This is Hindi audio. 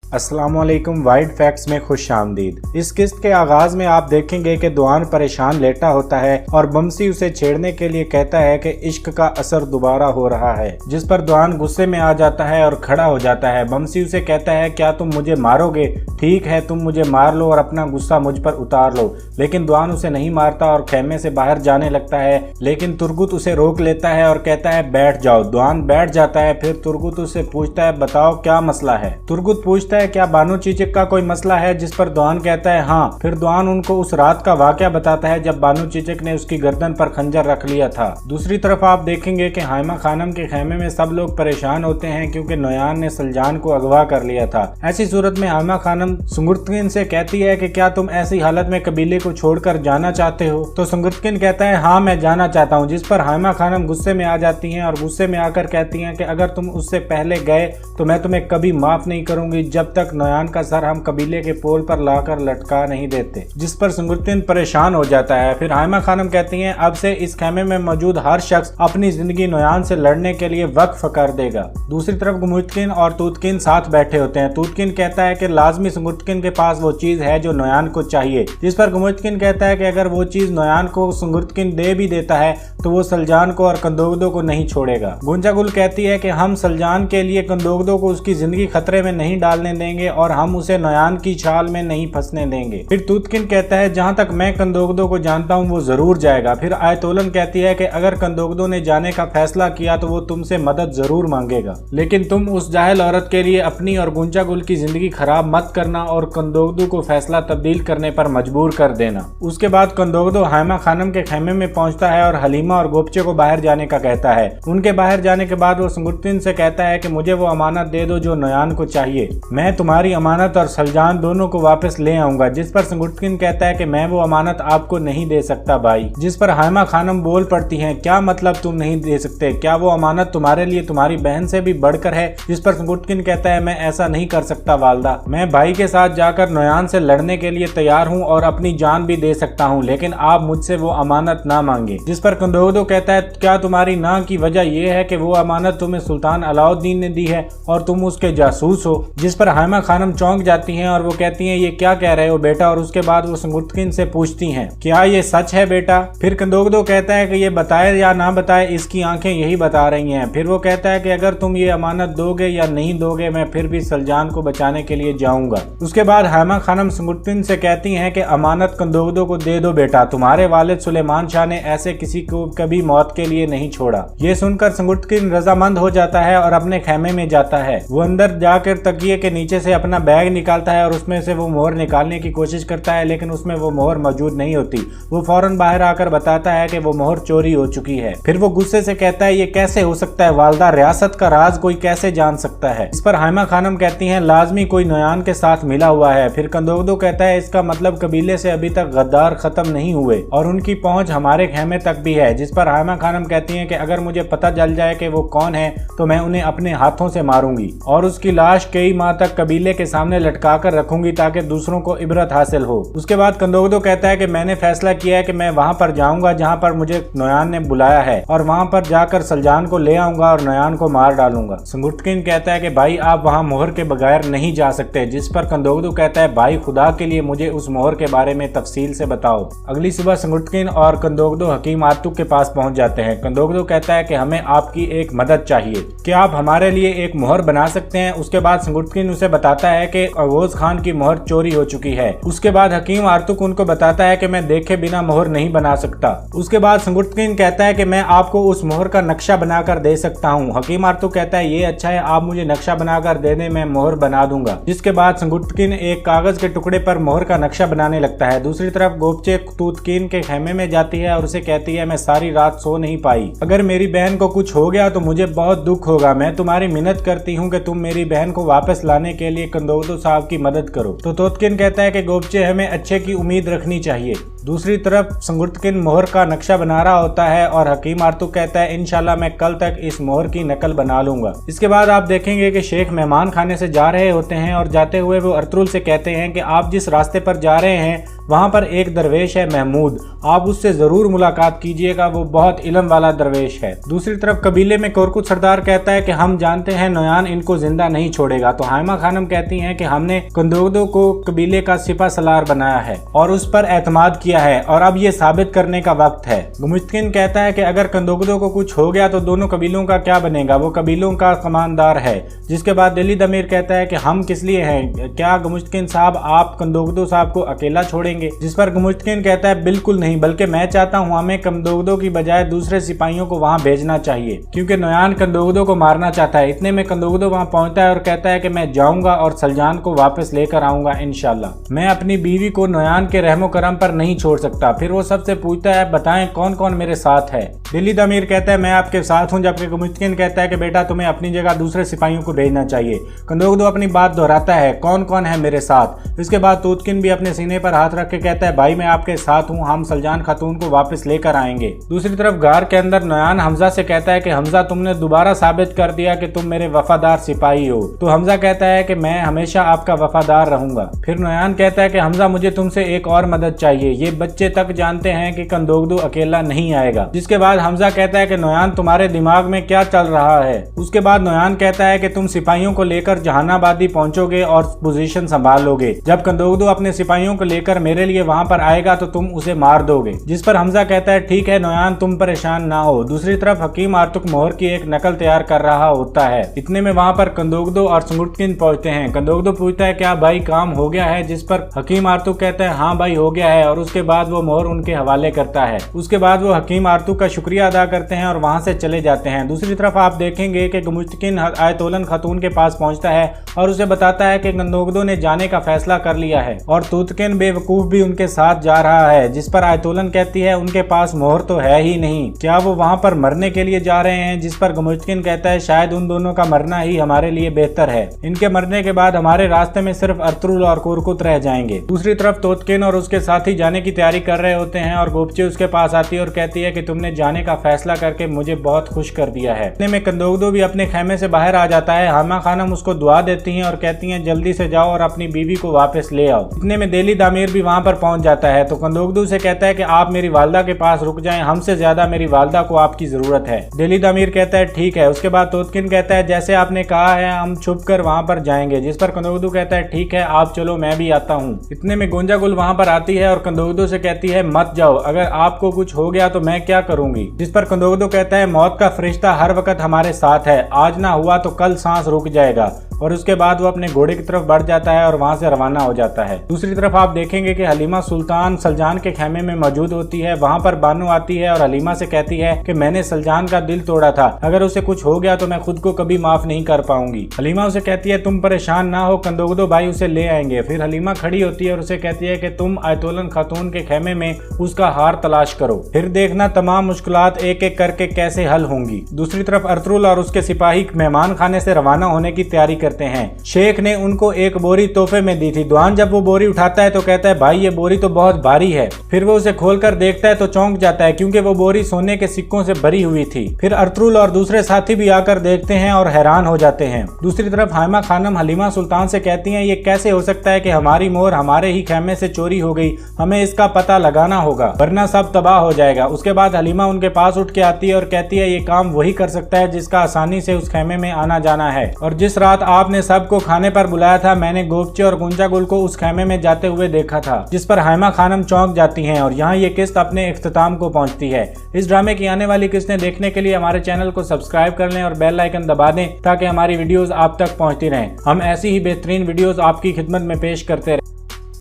अस्सलामुअलैकुम। वाइड फैक्ट्स में खुश आमदीद। इस किस्त के आगाज में आप देखेंगे कि दुआन परेशान लेटा होता है और बमसी उसे छेड़ने के लिए कहता है कि इश्क का असर दोबारा हो रहा है, जिस पर दुआन गुस्से में आ जाता है और खड़ा हो जाता है। बमसी उसे कहता है, क्या तुम मुझे मारोगे? ठीक है, तुम मुझे मार लो और अपना गुस्सा मुझ पर उतार लो। लेकिन दुआन उसे नहीं मारता और खेमे से बाहर जाने लगता है, लेकिन तुर्गुत उसे रोक लेता है और कहता है बैठ जाओ। दुआन बैठ जाता है। फिर तुर्गुत उससे पूछता है, बताओ क्या मसला है? तुर्गुत पूछता है, क्या बानो चीचक का कोई मसला है? जिस पर दुआन कहता है हाँ। फिर दुआन उनको उस रात का वाकया बताता है जब बानो चीचक ने उसकी गर्दन पर खंजर रख लिया था। दूसरी तरफ आप देखेंगे कि हाइमा खानम के खेमे में सब लोग परेशान होते हैं क्योंकि नोयान ने सलजान को अगवा कर लिया था। ऐसी सूरत में हाइमा खानम सुंगुर्तकिन से कहती है कि क्या तुम ऐसी हालत में कबीले को छोड़कर जाना चाहते हो? तो सुंगुर्तकिन कहता है हाँ, मैं जाना चाहता हूँ। जिस पर हाइमा खानम गुस्से में आ जाती हैं और गुस्से में आकर कहती हैं कि अगर तुम उससे पहले गए तो मैं तुम्हें कभी माफ नहीं करूंगी जब तक नोयान का सर हम कबीले के पोल पर लाकर लटका नहीं देते। जिस पर सुंगुर्तकिन परेशान हो जाता है। फिर हाइमा खानम कहती हैं, अब से इस खेमे में मौजूद हर शख्स अपनी जिंदगी नोयान से लड़ने के लिए वक्फ कर देगा। दूसरी तरफ गुमुतकिन और तूतकिन साथ बैठे होते हैं। तूतकिन कहता है कि लाजमी सुंगुर्तकिन के पास वो चीज है जो नोयान को चाहिए। जिस पर गुमुतकिन कहता है कि अगर वो चीज नोयान को सुंगुर्तकिन दे भी देता है तो वो सलजान को और कंदोगदो को नहीं छोड़ेगा। गुंजागुल कहती है कि हम सलजान के लिए कंदोगदो को उसकी जिंदगी खतरे में नहीं डालने देंगे और हम उसे नोयान की छाल में नहीं फंसने देंगे। फिर तूतकिन कहता है, जहां तक मैं कंदोगदो को जानता हूं वो जरूर जाएगा। फिर आयतोलन कहती है कि अगर कंदोगदो ने जाने का फैसला किया तो वो तुमसे मदद जरूर मांगेगा, लेकिन तुम उस जाहिल औरत के लिए अपनी और गुंजागुल की जिंदगी खराब मत करना और कंदोगदो को फैसला तब्दील करने पर मजबूर कर देना। उसके बाद कंदोगदो हाइमा खानम के खेमे में पहुंचता है और हलीमा और गोपचे को बाहर जाने का कहता है। उनके बाहर जाने के बाद वो सुंगुर्तकिन से कहता है कि मुझे वो अमानत दे दो जो नोयान को चाहिए। मैं तुम्हारी अमानत और सलजान दोनों को वापस ले आऊंगा। जिस पर सुंगुर्तकिन कहता है कि मैं वो अमानत आपको नहीं दे सकता भाई। जिस पर हाइमा खानम बोल पड़ती हैं, क्या मतलब तुम नहीं दे सकते? क्या वो अमानत तुम्हारे लिए तुम्हारी बहन से भी बढ़कर है? जिस पर सुंगुर्तकिन कहता है, मैं ऐसा नहीं कर सकता वालदा। मैं भाई के साथ जाकर नोयान से लड़ने के लिए तैयार हूँ और अपनी जान भी दे सकता हूँ, लेकिन आप मुझसे वो अमानत ना मांगे। जिस पर कंदोगदो कहता है, क्या तुम्हारी ना की वजह यह है कि वो अमानत तुम्हें सुल्तान अलाउद्दीन ने दी है और तुम उसके जासूस हो? जिस पर हाइमा खानम चौंक जाती हैं और वो कहती हैं, ये क्या कह रहे हो बेटा? और उसके बाद वो सुंगुर्तकिन से पूछती हैं, क्या ये सच है बेटा? फिर कंदोगदो कहता है कि ये बताए या ना बताए इसकी आंखें यही बता रही हैं। फिर वो कहता है कि अगर तुम ये अमानत दोगे या नहीं दोगे मैं फिर भी सलजान को बचाने के लिए जाऊंगा। उसके बाद हाइमा खानम सुंगुर्तकिन से कहती हैं कि अमानत कंदोगदो को दे दो बेटा, तुम्हारे वालिद सुलेमान शाह ने ऐसे किसी को कभी मौत के लिए नहीं छोड़ा। ये सुनकर सुंगुर्तकिन रजामंद हो जाता है और अपने खेमे में जाता है। वो अंदर जाकर तकिए के नीचे से अपना बैग निकालता है और उसमें से वो मोहर निकालने की कोशिश करता है, लेकिन उसमें वो मोहर मौजूद नहीं होती। वो फौरन बाहर आकर बताता है कि वो मोहर चोरी हो चुकी है। फिर वो गुस्से से कहता है, ये कैसे हो सकता है वालदा? रियासत का राज कोई कैसे जान सकता है? इस पर हाइमा खानम कहती हैं, लाजमी कोई नोयान के साथ मिला हुआ है। फिर कंदोगदो कहता है, इसका मतलब कबीले से अभी तक गद्दार खत्म नहीं हुए और उनकी पहुंच हमारे खेमे तक भी है। जिस पर हाइमा खानम कहती हैं कि अगर मुझे पता चल जाए कि वो कौन है तो मैं उन्हें अपने हाथों से मारूंगी और उसकी लाश कई माह तक कबीले के सामने लटका कर रखूंगी ताकि दूसरों को इबरत हासिल हो। उसके बाद कंदोगदो कहता है कि मैंने फैसला किया है कि मैं वहां पर जाऊंगा जहां पर मुझे नोयान ने बुलाया है और वहां पर जाकर सलजान को ले आऊंगा और नोयान को मार डालूंगा। सुंगुर्तकिन कहता है कि भाई आप वहां मोहर के बगैर नहीं जा सकते। जिस पर कंदोगदो कहता है, भाई खुदा के लिए मुझे उस मोहर के बारे में तफसील से बताओ। अगली सुबह सुंगुर्तकिन और कंदोगदो हकीम आर्तुक के पास पहुंच जाते हैं। कंदोगदो कहता है कि हमें आपकी एक मदद चाहिए, क्या आप हमारे लिए एक मोहर बना सकते हैं? उसके बाद सुंगुर्तकिन उसे बताता है कि अवोज खान की मोहर चोरी हो चुकी है। उसके बाद हकीम आर्तुक उनको बताता है कि मैं देखे बिना मोहर नहीं बना सकता। उसके बाद सुंगुर्तकिन कहता है कि मैं आपको उस मोहर का नक्शा बनाकर दे सकता हूँ। हकीम आर्तुक कहता है, ये अच्छा है, आप मुझे नक्शा बनाकर दे दें, मैं मोहर बना दूंगा। जिसके बाद सुंगुर्तकिन एक कागज के टुकड़े पर मोहर का नक्शा बनाने लगता है। दूसरी तरफ गोपचे तूतकिन के खेमे में जाती है और उसे कहती है, मैं सारी रात सो नहीं पाई, अगर मेरी बहन को कुछ हो गया तो मुझे बहुत दुख होगा। मैं तुम्हारी मिन्नत करती हूँ कि तुम मेरी बहन को वापस लाने के लिए कंदोगदो साहब की मदद करो। तो तूतकिन कहता है कि गोपचे हमें अच्छे की उम्मीद रखनी चाहिए। दूसरी तरफ संगुर्तकिन मोहर का नक्शा बना रहा होता है और हकीम आर्तुक कहता है इंशाल्लाह मैं कल तक इस मोहर की नकल बना लूंगा। इसके बाद आप देखेंगे कि शेख मेहमान खाने से जा रहे होते हैं और जाते हुए वो अर्तुल से कहते हैं कि आप जिस रास्ते पर जा रहे हैं वहाँ पर एक दरवेश है महमूद, आप उससे जरूर मुलाकात कीजिएगा, वो बहुत इल्म वाला दरवेश है। दूसरी तरफ कबीले में कोरकुत सरदार कहता है कि हम जानते हैं नोयान इनको जिंदा नहीं छोड़ेगा। तो हाइमा खानम कहती हैं कि हमने कंदोगदो को कबीले का सिपा सलार बनाया है और उस पर एतमाद किया है और अब ये साबित करने का वक्त है। गुमुश्तकिन कहता है कि अगर कंदोगदो को कुछ हो गया तो दोनों कबीलों का क्या बनेगा, वो कबीलों का कमानदार है। जिसके बाद दिल्ली दमीर कहता है कि हम किस लिए हैं, क्या गुमुश्तकिन साहब आप कंदोगदो साहब को अकेला छोड़ेंगे? जिस पर गुमुश्तकिन कहता है बिल्कुल नहीं, बल्कि मैं चाहता हूँ हमें कंदोगदो की बजाय दूसरे सिपाहियों को वहाँ भेजना चाहिए क्योंकि नोयान कंदोगदो को मारना चाहता है। इतने में कंदोगदो वहाँ पहुँचता है और कहता है कि मैं जाऊंगा और सलजान को वापस लेकर आऊंगा इंशाल्लाह। मैं अपनी बीवी को नोयान के रहमो करम पर नहीं छोड़ सकता। फिर वो सबसे पूछता है बताएं कौन कौन मेरे साथ है। दिल्ली दमीर कहता है मैं आपके साथ हूँ, जबकि गुमुश्तकिन कहता है कि बेटा तुम्हें अपनी जगह दूसरे सिपाहियों को भेजना चाहिए। कंदोगदो अपनी बात दोहराता है कौन कौन है मेरे साथ। इसके बाद तूतकिन भी अपने सीने पर हाथ रख के कहता है भाई मैं आपके साथ हूँ, हम सलजान खातून को वापस लेकर आएंगे। दूसरी तरफ गार के अंदर नोयान हमजा से कहता है कि हमजा तुमने दोबारा साबित कर दिया कि तुम मेरे वफादार सिपाही हो। तो हमजा कहता है कि मैं हमेशा आपका वफादार रहूंगा। फिर नोयान कहता है कि हमजा मुझे तुमसे एक और मदद चाहिए, ये बच्चे तक जानते हैं कि कंदोगदो अकेला नहीं आएगा। जिसके बाद हमजा कहता है कि नोयान तुम्हारे दिमाग में क्या चल रहा है। उसके बाद नोयान कहता है कि तुम सिपाहियों को लेकर जहानाबादी पहुंचोगे और पोजीशन संभाल लोगे। जब कंदोगदो अपने सिपाहियों को लेकर मेरे लिए वहां पर आएगा तो तुम उसे मार दोगे। जिस पर हमजा कहता है ठीक है नोयान तुम परेशान ना हो। दूसरी तरफ हकीम आर्तुक मोहर की एक नकल तैयार कर रहा होता है। इतने में वहां पर कंदोगदो और संगुर्तकिन पहुंचते हैं। कंदोगदो पूछता है क्या भाई काम हो गया है? जिस पर हकीम आर्तुक कहता है हाँ भाई हो गया है और उसके बाद वो मोहर उनके हवाले करता है। उसके बाद वो हकीम आर्तुक का शुक्रिया अदा करते हैं और वहां से चले जाते हैं। दूसरी तरफ आप देखेंगे कि गुमुश्तकिन आयतोलन खातून के पास पहुंचता है और उसे बताता है कि कंदोगदो ने जाने का फैसला कर लिया है और तूतकिन बेवकूफ भी उनके साथ जा रहा है। जिस पर आयतोलन कहती है उनके पास मोहर तो है ही नहीं, क्या वो वहां पर मरने के लिए जा रहे हैं? जिस पर गुमुश्तकिन कहता है शायद उन दोनों का मरना ही हमारे लिए बेहतर है, इनके मरने के बाद हमारे रास्ते में सिर्फ अर्तुल और कोरकुत रह जाएंगे। दूसरी तरफ तोतकिन और उसके साथी जाने की तैयारी कर रहे होते हैं और गोपचे उसके पास आती है और कहती है कि तुमने जाने का फैसला करके मुझे बहुत खुश कर दिया है। इतने में कंदोगदो भी अपने खेमे से बाहर आ जाता है। हामा खानम उसको दुआ देती हैं और कहती हैं जल्दी से जाओ और अपनी बीवी को वापस ले आओ। इतने में दिल्ली दामिर भी वहां पर पहुंच जाता है। तो कंदोगदो से कहता है कि आप मेरी वालदा के पास रुक जाएं, हमसे ज्यादा मेरी वालदा को आपकी जरूरत है। दिल्ली दामिर कहता है ठीक है। उसके बाद तोतकिन कहता है जैसे आपने कहा है हम छुप कर वहाँ पर जाएंगे। जिस पर कंदोगदो कहता है ठीक है आप चलो मैं भी आता हूँ। इतने में गोंजा गुल वहाँ पर आती है और कंदोगदो से कहती है मत जाओ, अगर आपको कुछ हो गया तो मैं क्या करूंगी। जिस पर कंदोगदो कहता है मौत का फरिश्ता हर वक्त हमारे साथ है, आज ना हुआ तो कल सांस रुक जाएगा। और उसके बाद वो अपने घोड़े की तरफ बढ़ जाता है और वहां से रवाना हो जाता है। दूसरी तरफ आप देखेंगे कि हलीमा सुल्तान सलजान के खेमे में मौजूद होती है। वहां पर बानो आती है और हलीमा से कहती है कि मैंने सलजान का दिल तोड़ा था, अगर उसे कुछ हो गया तो मैं खुद को कभी माफ नहीं कर पाऊंगी। हलीमा उसे कहती है तुम परेशान ना हो, कंदोगदो भाई उसे ले आएंगे। फिर हलीमा खड़ी होती है और उसे कहती है कि तुम आयतोलन खातून के खेमे में उसका हार तलाश करो, फिर देखना तमाम मुश्किलात एक एक करके कैसे हल होंगी। दूसरी तरफ अर्तुल और उसके सिपाही मेहमान खाने से रवाना होने की तैयारी करते हैं। शेख ने उनको एक बोरी तोहफे में दी थी। दुआन जब वो बोरी उठाता है तो कहता है भाई ये बोरी तो बहुत भारी है। फिर वो उसे खोलकर देखता है तो चौंक जाता है क्योंकि वो बोरी सोने के सिक्कों से भरी हुई थी। फिर अर्तुल और दूसरे साथी भी आकर देखते हैं और हैरान हो जाते हैं। दूसरी तरफ हाइमा खानम हलीमा सुल्तान से कहती हैं ये कैसे हो सकता है कि हमारी मोहर हमारे ही खेमे से चोरी हो गई, हमें इसका पता लगाना होगा वरना सब तबाह हो जाएगा। उसके बाद हलीमा उनके पास उठ के आती है और कहती है ये काम वही कर सकता है जिसका आसानी से उस खेमे में आना जाना है, और जिस रात आपने सबको खाने पर बुलाया था मैंने गोपचे और गुंजा गुल को उस खेमे में जाते हुए देखा था। जिस पर हाइमा खानम चौंक जाती हैं और यहाँ ये किस्त अपने इख्तिताम को पहुँचती है। इस ड्रामे की आने वाली किस्तें देखने के लिए हमारे चैनल को सब्सक्राइब कर लें और बेल आइकन दबा दें ताकि हमारी वीडियोस आप तक पहुँचती रहें। हम ऐसी ही बेहतरीन वीडियोस आपकी खिदमत में पेश करते रहें।